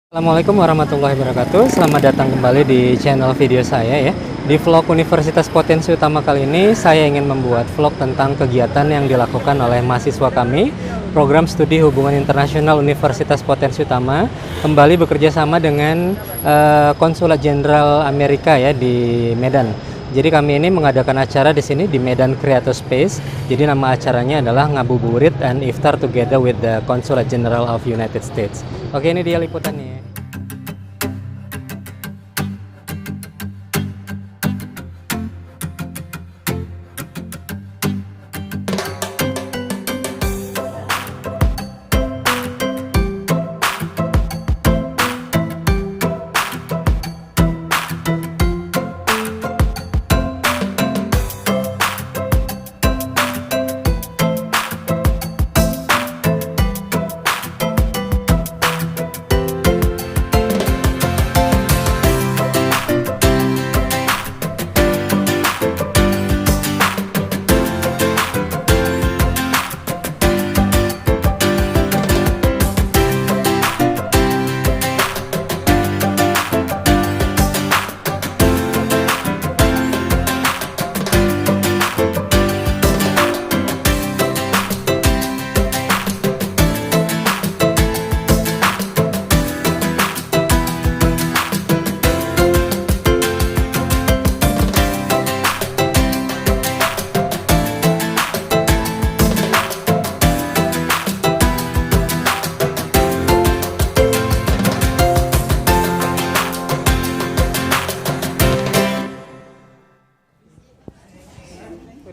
Assalamualaikum warahmatullahi wabarakatuh. Selamat datang kembali di channel video saya ya. Di vlog Universitas Potensi Utama kali ini saya ingin membuat vlog tentang kegiatan yang dilakukan oleh mahasiswa kami Program Studi Hubungan Internasional Universitas Potensi Utama kembali bekerja sama dengan Konsulat Jenderal Amerika ya di Medan. Jadi kami ini mengadakan acara di sini di Medan Creative Space. Jadi nama acaranya adalah Ngabuburit and Iftar Together with the Consulate General of United States. Oke, ini dia liputannya.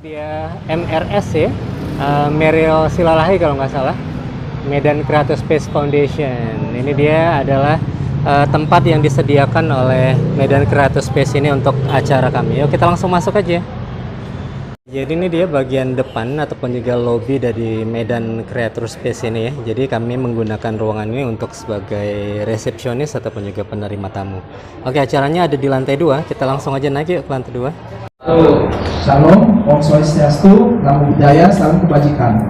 Dia MRS ya, Meryl Silalahi kalau nggak salah, Medan Creative Space Foundation. Ini dia adalah tempat yang disediakan oleh Medan Creative Space ini untuk acara kami. Yuk kita langsung masuk aja. Jadi ini dia bagian depan ataupun juga lobby dari Medan Creative Space ini ya. Jadi kami menggunakan ruangan ini untuk sebagai resepsionis ataupun juga penerima tamu. Oke, acaranya ada di lantai 2. Kita langsung aja naik yuk ke lantai 2. Halo, Shalom, Om Swastiastu, Namo Buddhaya, Salam Kebajikan.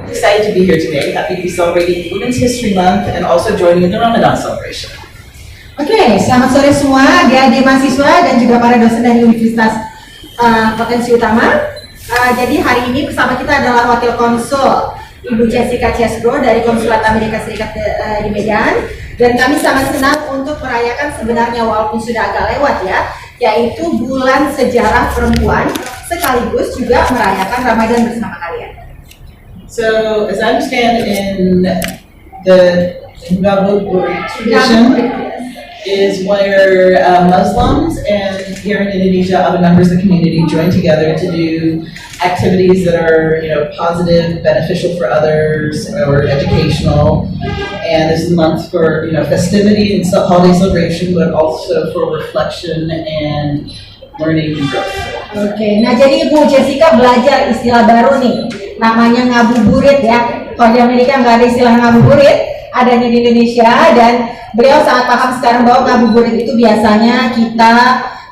Excited to be here today. Happy to be celebrating Women's History Month and also joining in the Ramadan celebration. Oke, selamat sore semua, adik-adik mahasiswa dan juga para dosen dari Universitas Potensi Utama. Jadi hari ini bersama kita adalah Wakil Konsul Ibu Jessica Chesbro dari Konsulat Amerika Serikat di Medan. Dan kami sangat senang untuk merayakan sebenarnya walaupun sudah agak lewat ya, yaitu bulan sejarah perempuan sekaligus juga merayakan Ramadan bersama kalian. So, as I understand in the Ngabuburit tradition is where Muslims and here in Indonesia other members of the community join together to do activities that are, positive, beneficial for others or educational. And this is a month for, festivity and holiday celebration, but also for reflection and learning and growth. Oke, nah jadi Ibu Jessica belajar istilah baru nih, namanya ngabuburit ya. Kalau di Amerika nggak ada istilah ngabuburit, adanya di Indonesia, dan beliau sangat paham sekarang bahwa ngabuburit itu biasanya kita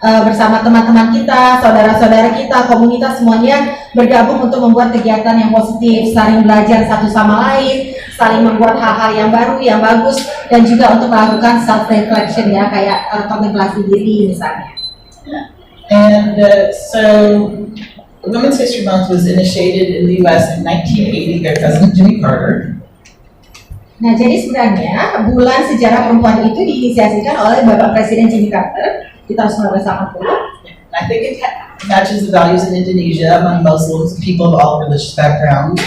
bersama teman-teman kita, saudara-saudara kita, komunitas semuanya bergabung untuk membuat kegiatan yang positif, saling belajar satu sama lain, saling membuat hal-hal yang baru, yang bagus, dan juga untuk melakukan self-reflection ya, kayak kontemplasi diri misalnya. And so Women's History Month was initiated in the U.S. in 1980 by President Jimmy Carter. Nah, jadi sebenarnya bulan sejarah perempuan itu diinisiasikan oleh Bapak Presiden Jimmy Carter di tahun 1980. I think it matches the values in Indonesia among Muslims, people of all religious backgrounds,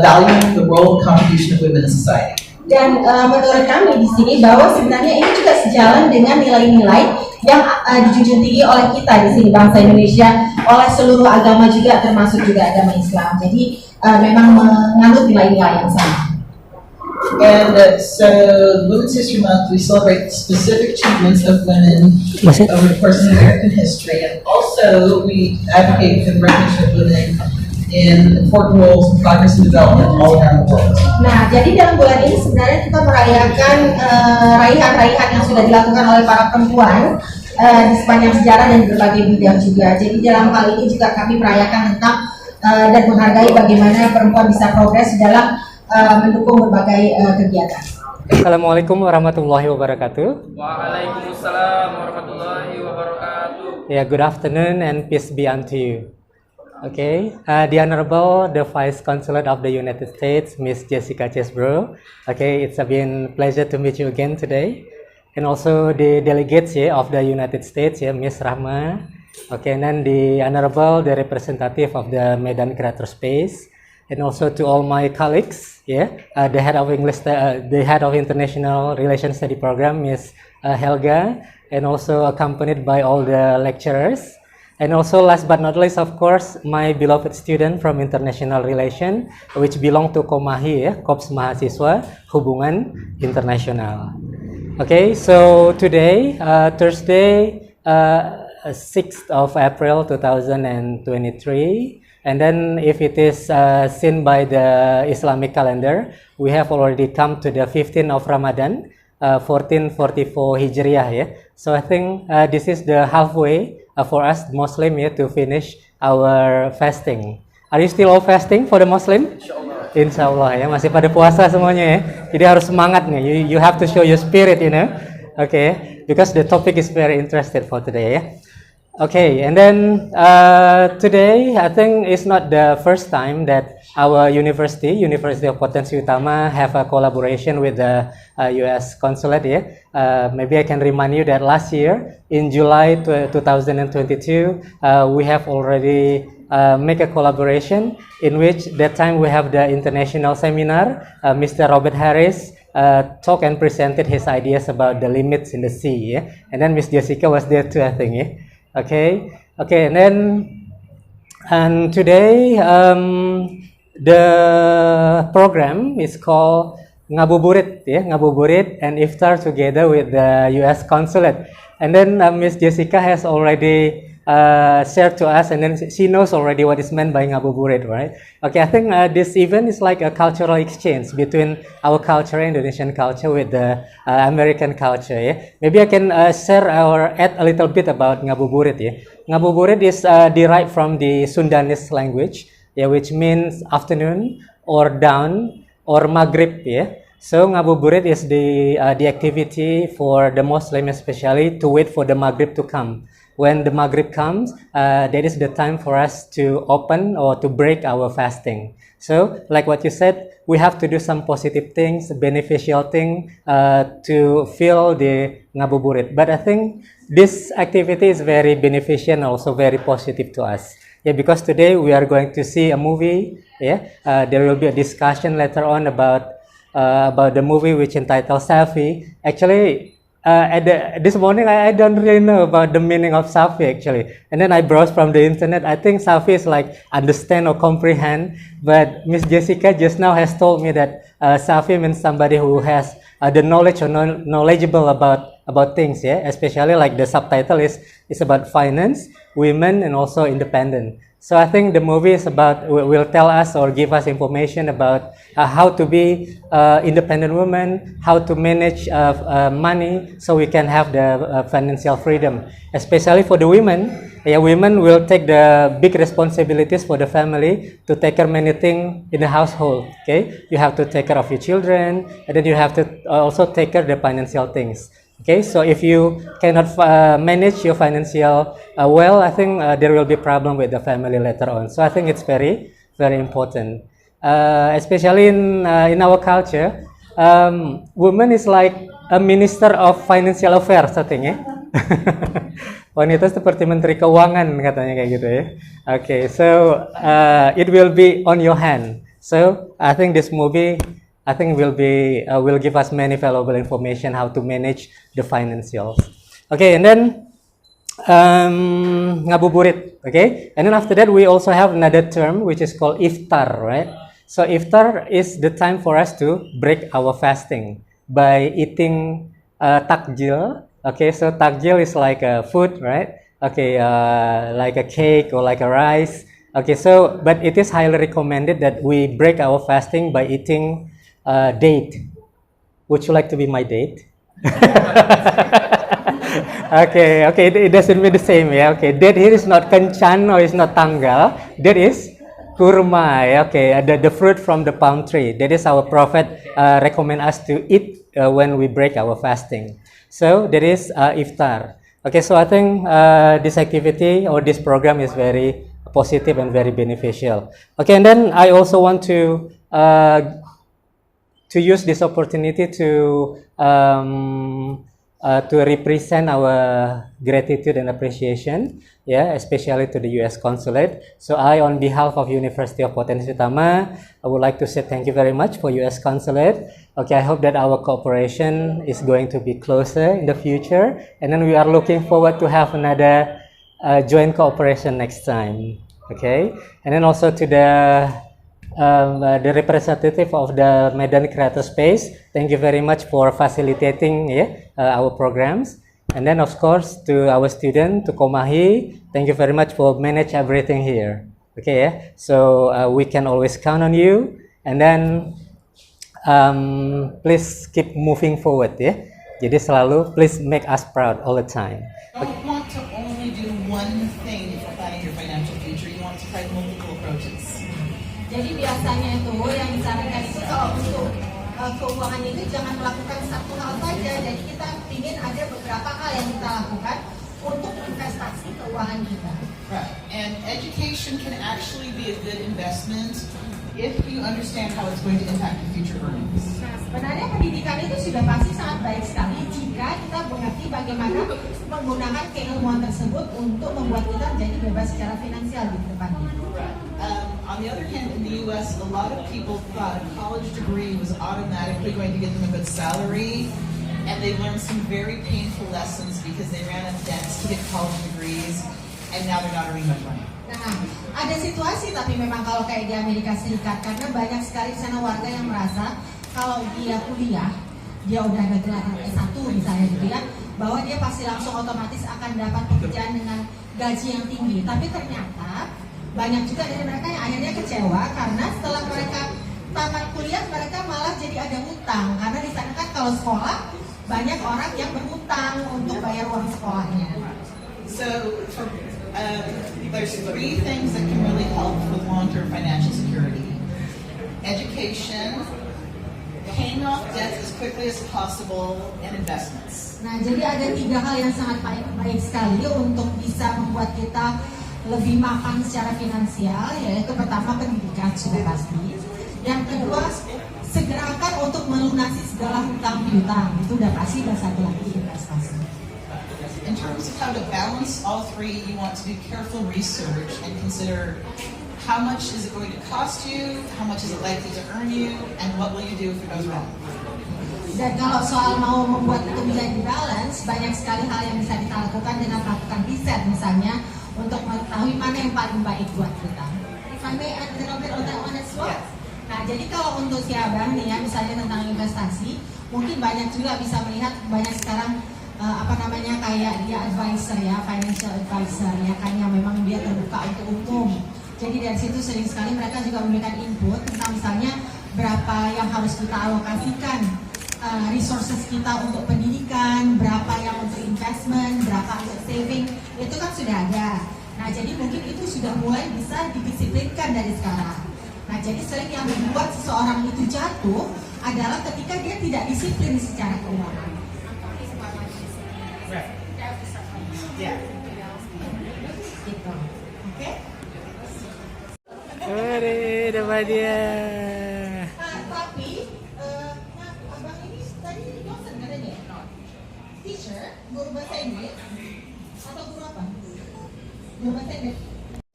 valuing the role and contribution of women in society. Dan menurut kami di sini bahwa sebenarnya ini juga sejalan dengan nilai-nilai yang dijunjung tinggi oleh kita di sini bangsa Indonesia, oleh seluruh agama juga termasuk juga agama Islam. Jadi memang menganut nilai-nilai yang sama. And so Women's History Month, we celebrate specific achievements of women over the course of American history, and also we advocate for the recognition of women in important roles in progress and development all around the world. Nah, jadi dalam bulan ini sebenarnya kita merayakan raihan-raihan yang sudah dilakukan oleh para perempuan di sepanjang sejarah dan berbagai bidang juga. Jadi dalam hal ini juga kami merayakan tentang dan menghargai bagaimana perempuan bisa progres dalam mendukung berbagai kegiatan. Assalamualaikum warahmatullahi wabarakatuh. Waalaikumsalam warahmatullahi wabarakatuh. Yeah, good afternoon and peace be unto you. Okay, the Honorable, the Vice Consulate of the United States, Miss Jessica Chesbro. Okay, it's been pleasure to meet you again today. And also the delegates of the United States, Miss Rahma. Okay, and then the Honorable, the representative of the Medan Creator Space. And also to all my colleagues, the head of the head of International Relations Study Program, Miss Helga, and also accompanied by all the lecturers. And also, last but not least, of course, my beloved student from International Relation, which belong to Komahi, Kops Mahasiswa Hubungan Internasional. Okay, so today, Thursday, 6th of April 2023, and then if it is seen by the Islamic calendar, we have already come to the 15th of Ramadan, 1444 Hijriah. So I think this is the halfway for us Muslim to finish our fasting. Are you still all fasting for the Muslim? Insya Allah masih pada puasa semuanya Jadi harus semangat nih. You have to show your spirit, Okay, because the topic is very interesting for today. Okay, and then today I think it's not the first time that our University of Potensi Utama, have a collaboration with the U.S. Consulate. Maybe I can remind you that last year in July 2022 we have already make a collaboration in which that time we have the international seminar. Mr. Robert Harris talked and presented his ideas about the limits in the sea. And then Miss Jessica was there too, I think. Okay, and today the program is called Ngabuburit, Ngabuburit and Iftar together with the U.S. Consulate. And then Miss Jessica has already shared to us, and then she knows already what is meant by Ngabuburit, right? Okay, I think this event is like a cultural exchange between our culture, Indonesian culture, with the American culture. Maybe I can share or add a little bit about Ngabuburit. Ngabuburit is derived from the Sundanese language, which means afternoon or dawn or Maghrib. So Ngabuburit is the activity for the Muslim, especially to wait for the Maghrib to come. When the Maghrib comes, that is the time for us to open or to break our fasting. So, like what you said, we have to do some positive things, beneficial thing to fill the Ngabuburit. But I think this activity is very beneficial and also very positive to us. Because today we are going to see a movie. There will be a discussion later on about the movie which entitled Safi. Actually, this morning I don't really know about the meaning of Safi actually, and then I browsed from the internet. I think Safi is like understand or comprehend, but Miss Jessica just now has told me that Safi means somebody who has the knowledge or knowledgeable about things, especially like the subtitle is about finance, women, and also independent. So I think the movie is will tell us or give us information about how to be independent women, how to manage money so we can have the financial freedom. Especially for the women, women will take the big responsibilities for the family to take care of many things in the household. Okay, you have to take care of your children, and then you have to also take care of the financial things. Okay, so if you cannot manage your financial well, I think there will be problem with the family later on. So I think it's very, very important, especially in our culture. Woman is like a minister of financial affairs, I think. Wanita seperti menteri keuangan katanya kayak gitu. Okay, so it will be on your hand. So I think this movie, will give us many valuable information how to manage the financials. Okay, and then Ngabuburit. Okay, and then after that we also have another term which is called Iftar, right? So Iftar is the time for us to break our fasting by eating takjil. Okay, so takjil is like a food, right? Okay, like a cake or like a rice. Okay, so but it is highly recommended that we break our fasting by eating date. Would you like to be my date? Okay, it doesn't mean the same, Okay, date here is not kencan or it's not tanggal. Date is Kurma, okay, the fruit from the palm tree. That is our prophet recommend us to eat when we break our fasting. So that is iftar. Okay, so I think this activity or this program is very positive and very beneficial. Okay, and then I also want to use this opportunity to represent our gratitude and appreciation, yeah, especially to the U.S. Consulate. So I, on behalf of University of Potensi Utama, I would like to say thank you very much for U.S. Consulate. Okay, I hope that our cooperation is going to be closer in the future, and then we are looking forward to have another joint cooperation next time. Okay, and then also to the representative of the Medan Creator Space, thank you very much for facilitating our programs. And then of course to our student, to Komahi, thank you very much for manage everything here. Okay, so we can always count on you. And then please keep moving forward, ya. Jadi selalu please make us proud all the time. Don't want to only do one thing for planning your financial future. You want to try multiple approaches. Jadi biasanya itu yang disarankan itu kalau untuk keuangan itu jangan melakukan satu hal saja. Jadi kita ingin ada beberapa hal yang kita lakukan untuk investasi keuangan kita. Right. And education can actually be a good investment if you understand how it's going to impact your future earnings. Nah, sebenarnya pendidikan itu sudah pasti sangat baik sekali jika kita mengerti bagaimana menggunakan keilmuan tersebut untuk membuat kita menjadi bebas secara finansial di depan. On the other hand, in the U.S., a lot of people thought a college degree was automatically going to get them a good salary, and they learned some very painful lessons because they ran up debts to get college degrees, and now they're not earning much money. Nah, ada situasi tapi memang kalau kayak di Amerika Serikat, karena banyak sekali di sana warga yang merasa kalau dia kuliah, dia udah ada gelar S1 misalnya gitu ya, bahwa dia pasti langsung otomatis akan dapat pekerjaan dengan gaji yang tinggi. Tapi ternyata banyak juga dari mereka yang akhirnya kecewa karena setelah mereka tamat kuliah mereka malah jadi ada hutang, karena di sana kan kalau sekolah banyak orang yang berhutang untuk bayar uang sekolahnya. So there's three things that can really help with long-term financial security: education, paying off debts as quickly as possible, and investments. Nah, jadi ada tiga hal yang sangat baik sekali untuk bisa membuat kita lebih mapan secara finansial, yaitu pertama pendidikan sudah pasti, yang kedua segerakan untuk melunasi segala hutang piutang, itu udah pasti, dan satu lagi investasi. In terms of how to balance all three, you want to do careful research and consider how much is it going to cost you, how much is it likely to earn you, and what will you do if it goes wrong. Dan kalau soal mau membuat itu menjadi balance, banyak sekali hal yang bisa kita lakukan dengan melakukan riset misalnya, untuk mengetahui mana yang paling baik buat kita. If I may add a little bit on that one as well. Nah, jadi kalau untuk si abang nih ya, misalnya tentang investasi, mungkin banyak juga bisa melihat banyak sekarang kayak dia advisor ya, financial advisor ya kan, yang memang dia terbuka untuk umum. Jadi dari situ sering sekali mereka juga memberikan input tentang misalnya berapa yang harus kita alokasikan resources kita untuk pendidikan, berapa yang untuk investment, berapa untuk saving, itu kan sudah ada. Nah, jadi mungkin itu sudah mulai bisa didisiplinkan dari sekarang. Nah, jadi sering yang membuat seseorang itu jatuh adalah ketika dia tidak disiplin secara keuangan. Yeah. Gitu. Oke? Hore, dapat dia. Tapi abang ini tadi dosen katanya, teacher, guru bahasa Inggris atau guru apa? Guru bahasa Inggris.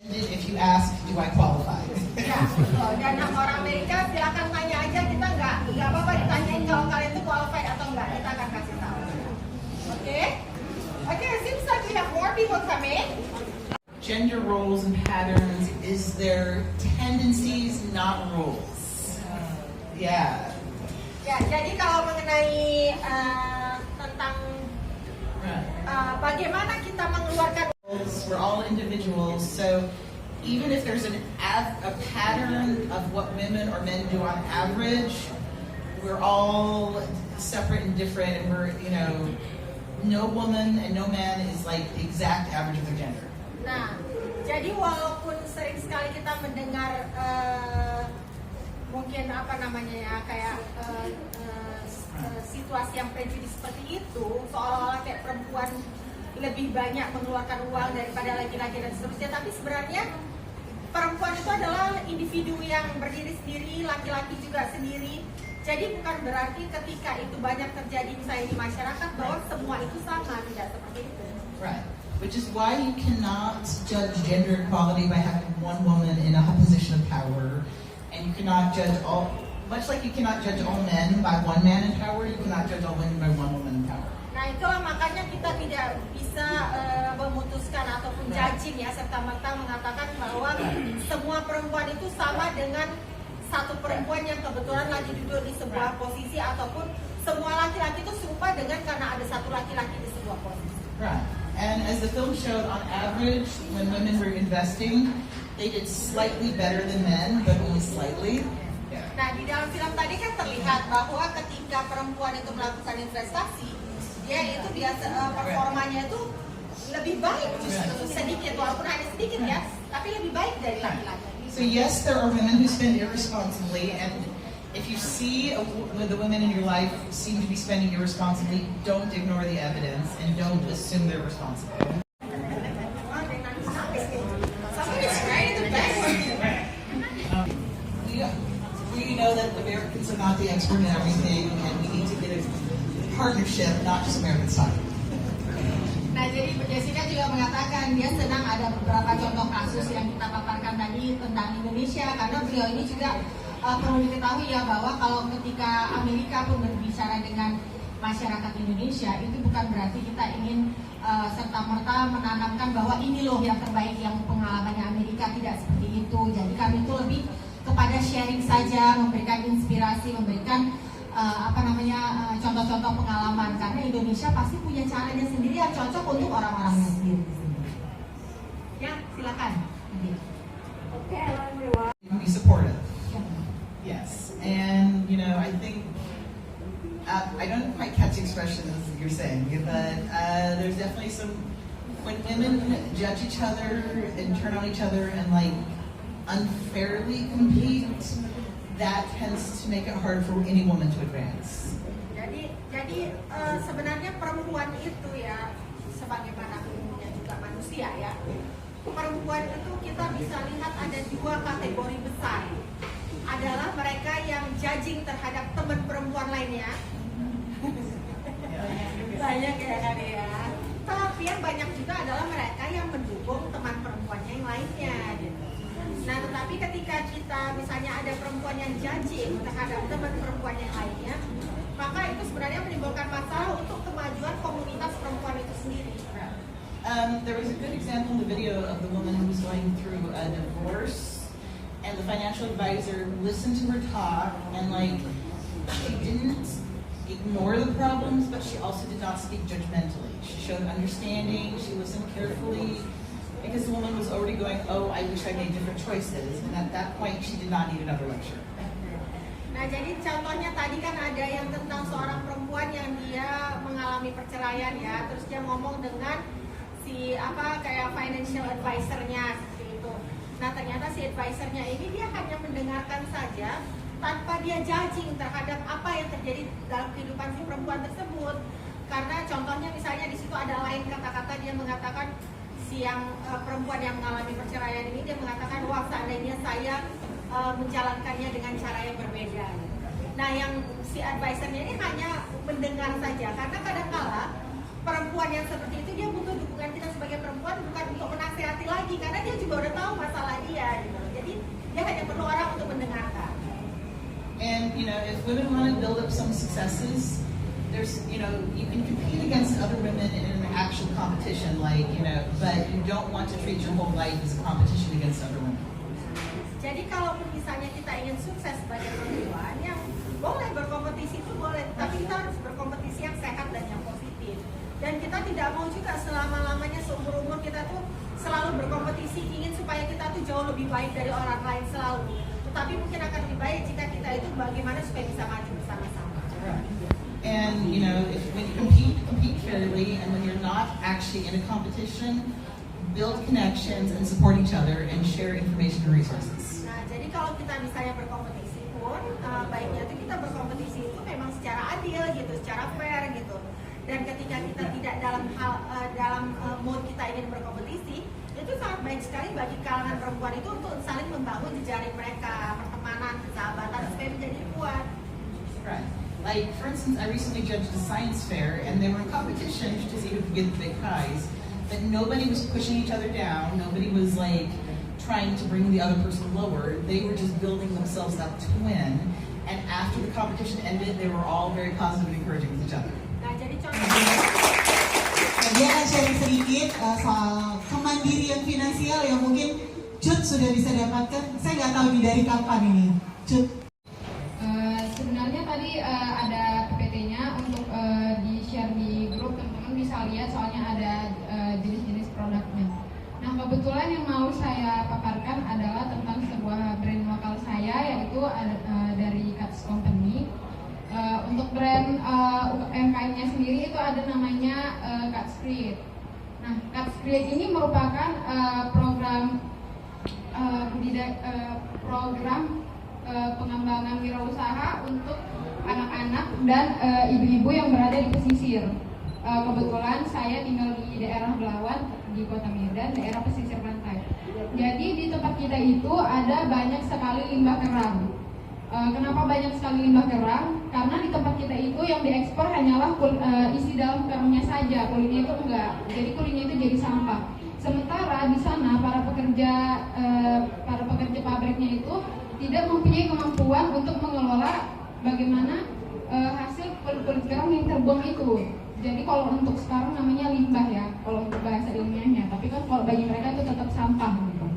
If you ask, do I qualify? Ya, dan orang Amerika silakan tanya aja, kita nggak apa-apa ditanyain kalau kalian itu qualified atau enggak, kita akan kasih tahu. Oke? Oke, seems like we have more people coming. Gender roles and patterns is their tendencies, not rules. Yeah. Ya, jadi kalau mengenai tentang bagaimana kita mengeluarkan, We're all individuals, so even if there's a pattern of what women or men do on average, we're all separate and different, and we're, no woman and no man is like the exact average of their gender. Nah, jadi walaupun sering sekali kita mendengar mungkin apa namanya ya kayak situasi yang prejudis seperti itu, seolah-olah kayak perempuan lebih banyak mengeluarkan uang daripada laki-laki dan seterusnya, tapi sebenarnya perempuan itu adalah individu yang berdiri sendiri, laki-laki juga sendiri. Jadi bukan berarti ketika itu banyak terjadi misalnya di masyarakat bahwa semua itu sama, tidak seperti itu. Right. Which is why you cannot judge gender equality by having one woman in a position of power, and you cannot judge all, much like you cannot judge all men by one man in power, you cannot judge all women by one woman in power. Nah itulah makanya kita tidak bisa memutuskan ataupun judging ya serta-merta mengatakan bahwa semua perempuan itu sama dengan satu perempuan yang kebetulan lagi duduk di sebuah posisi, ataupun semua laki-laki itu serupa dengan karena ada satu laki-laki di sebuah posisi. Right. And as the film showed, on average, when women were investing, they did slightly better than men, but only slightly. Nah di dalam film tadi kan terlihat bahwa ketika perempuan itu melakukan investasi, dia itu biasa performanya itu lebih baik justru sedikit, walaupun hanya sedikit ya, tapi lebih baik dari laki-laki. So yes, there are women who spend irresponsibly, and if you see the women in your life seem to be spending irresponsibly, don't ignore the evidence and don't assume they're responsible. We know that Americans are not the expert in everything, and we need to get a partnership, not just American side. Nah, jadi Jessica juga mengatakan dia senang ada beberapa contoh kasus yang kita paparkan tadi tentang Indonesia, karena beliau ini juga perlu diketahui ya bahwa kalau ketika Amerika pun berbicara dengan masyarakat Indonesia, itu bukan berarti kita ingin serta-merta menanamkan bahwa ini loh yang terbaik yang pengalamannya Amerika, tidak seperti itu. Jadi kami itu lebih kepada sharing saja, memberikan inspirasi, memberikan contoh-contoh pengalaman, karena Indonesia pasti punya caranya sendiri yang cocok untuk orang-orangnya sendiri. Ya, silakan. Okay, be supportive. Yes, and I think I don't quite catch the expression as you're saying, but there's definitely some when women judge each other and turn on each other and unfairly compete, that tends to make it hard for any woman to advance. Jadi sebenarnya perempuan itu ya, sebagaimana umumnya juga manusia ya, perempuan itu kita bisa lihat ada dua kategori besar. Adalah mereka yang judging terhadap teman perempuan lainnya. Banyak ya kan ya. Tapi yang banyak juga adalah mereka yang mendukung teman perempuannya yang lainnya gitu. Nah, tetapi ketika kita misalnya ada perempuan yang judging terhadap teman perempuan yang lainnya, maka itu sebenarnya menimbulkan masalah untuk kemajuan komunitas perempuan itu sendiri. There was a good example in the video of the woman who was going through a divorce, and the financial advisor listened to her talk, and she didn't ignore the problems, but she also did not speak judgmentally. She showed understanding, she listened carefully, because the woman was already going, oh, I wish I made different choices, and at that point she did not need another lecture. Nah, jadi contohnya tadi kan ada yang tentang seorang perempuan yang dia mengalami perceraian ya, terus dia ngomong dengan kayak financial advisor-nya seperti itu. Nah, ternyata si advisor-nya ini dia hanya mendengarkan saja tanpa dia judging terhadap apa yang terjadi dalam kehidupan si perempuan tersebut. Karena contohnya misalnya di situ ada lain kata-kata, dia mengatakan si yang perempuan yang mengalami perceraian ini, dia mengatakan, wah seandainya saya menjalankannya dengan cara yang berbeda. Nah, yang si advisernya ini hanya mendengar saja, karena kadang-kala perempuan yang seperti itu dia butuh dukungan kita sebagai perempuan, bukan untuk menasihati lagi, karena dia juga udah tahu masalah dia gitu. Jadi dia hanya perlu orang untuk mendengarkan. And if women want to build up some successes, there's you can compete against other women in an actual competition, but you don't want to treat your whole life as a competition against other women. Jadi kalau misalnya kita ingin sukses sebagai perempuan, yang boleh berkompetisi itu boleh, tapi kita harus berkompetisi yang sehat dan yang positif. Dan kita tidak mau juga selama-lamanya seumur-umur kita tuh selalu berkompetisi, ingin supaya kita tuh jauh lebih baik dari orang lain selalu. Tetapi mungkin akan lebih baik jika kita itu bagaimana supaya bisa maju bersama-sama. And when you compete fairly, and when you're not actually in a competition, build connections and support each other and share information and resources. Nah, jadi kalau kita misalnya berkompetisi pun, baiknya itu kita berkompetisi itu memang secara adil gitu, secara fair gitu. Dan ketika kita tidak dalam mode kita ingin berkompetisi, itu sangat baik sekali bagi kalangan perempuan itu untuk saling membangun jejaring mereka, pertemanan, persahabatan supaya menjadi kuat. Right. Like, for instance, I recently judged a science fair, and they were in competition to see who could get the big prize. But nobody was pushing each other down. Nobody was like trying to bring the other person lower. They were just building themselves up to win. And after the competition ended, they were all very positive and encouraging with each other. Nah, jadi contoh. Nah, dia akan sharing sedikit soal kemandirian finansial yang mungkin Cut sudah bisa dapatkan. Saya nggak tahu nih dari kapan ini, Cut. Sebenarnya tadi ada PPT-nya untuk di-share di grup, teman-teman bisa lihat soalnya ada jenis-jenis produknya. Nah, kebetulan yang mau saya paparkan adalah tentang sebuah brand lokal saya, yaitu dari Cuts Company. Untuk brand UMKM-nya sendiri itu ada namanya Cuts Create. Nah, Cuts Create ini merupakan program pengembangan wirausaha untuk anak-anak dan ibu-ibu yang berada di pesisir. Kebetulan saya tinggal di daerah Belawan di Kota Medan, daerah pesisir pantai. Jadi di tempat kita itu ada banyak sekali limbah kerang. Kenapa banyak sekali limbah kerang? Karena di tempat kita itu yang diekspor hanyalah isi dalam kerangnya saja, kulitnya itu enggak. Jadi kulitnya itu jadi sampah. Sementara di sana para pekerja pabriknya itu tidak mempunyai kemampuan untuk mengelola bagaimana hasil kulit kerang yang terbuang itu. Jadi kalau untuk sekarang namanya limbah ya, kalau untuk bahasa ilmiahnya. Tapi kan kalau bagi mereka itu tetap sampah gitu.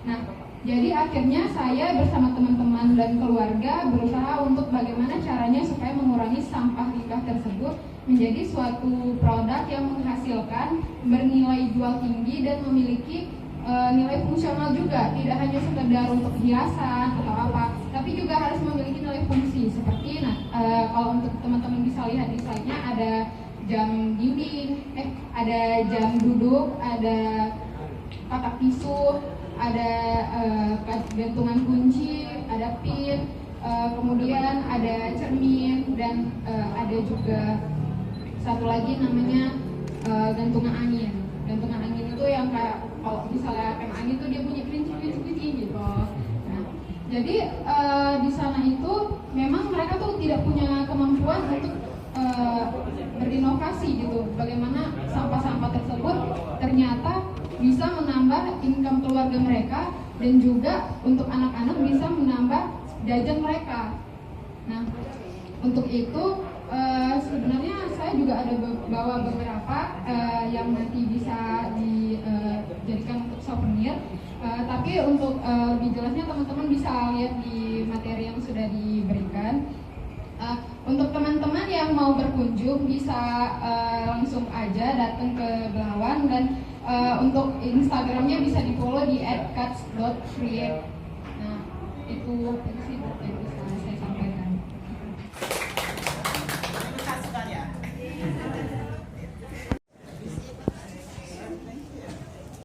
Nah, jadi akhirnya saya bersama teman-teman dan keluarga berusaha untuk bagaimana caranya supaya mengurangi sampah limbah tersebut menjadi suatu produk yang menghasilkan, bernilai jual tinggi dan memiliki nilai fungsional juga, tidak hanya sekedar untuk hiasan atau apa, tapi juga harus memiliki nilai fungsi seperti kalau untuk teman-teman bisa lihat di slide-nya ada jam dinding, ada jam duduk, ada kotak tisu, ada gantungan kunci, ada pin, kemudian ada cermin dan ada juga satu lagi namanya gantungan angin. Gantungan angin itu yang kayak kalau misalnya kena angin tuh dia punya kelinci gitu. Nah, jadi di sana itu memang mereka tuh tidak punya kemampuan untuk berinovasi gitu. Bagaimana sampah-sampah tersebut ternyata bisa menambah income keluarga mereka dan juga untuk anak-anak bisa menambah jajan mereka. Nah, untuk itu sebenarnya saya juga ada bawa beberapa yang nanti bisa dijadikan untuk souvenir. Tapi untuk lebih jelasnya teman-teman bisa lihat di materi yang sudah diberikan. Untuk teman-teman yang mau berkunjung bisa langsung aja datang ke Belawan dan untuk Instagramnya bisa di follow di @cuts.create. Nah, itu sih.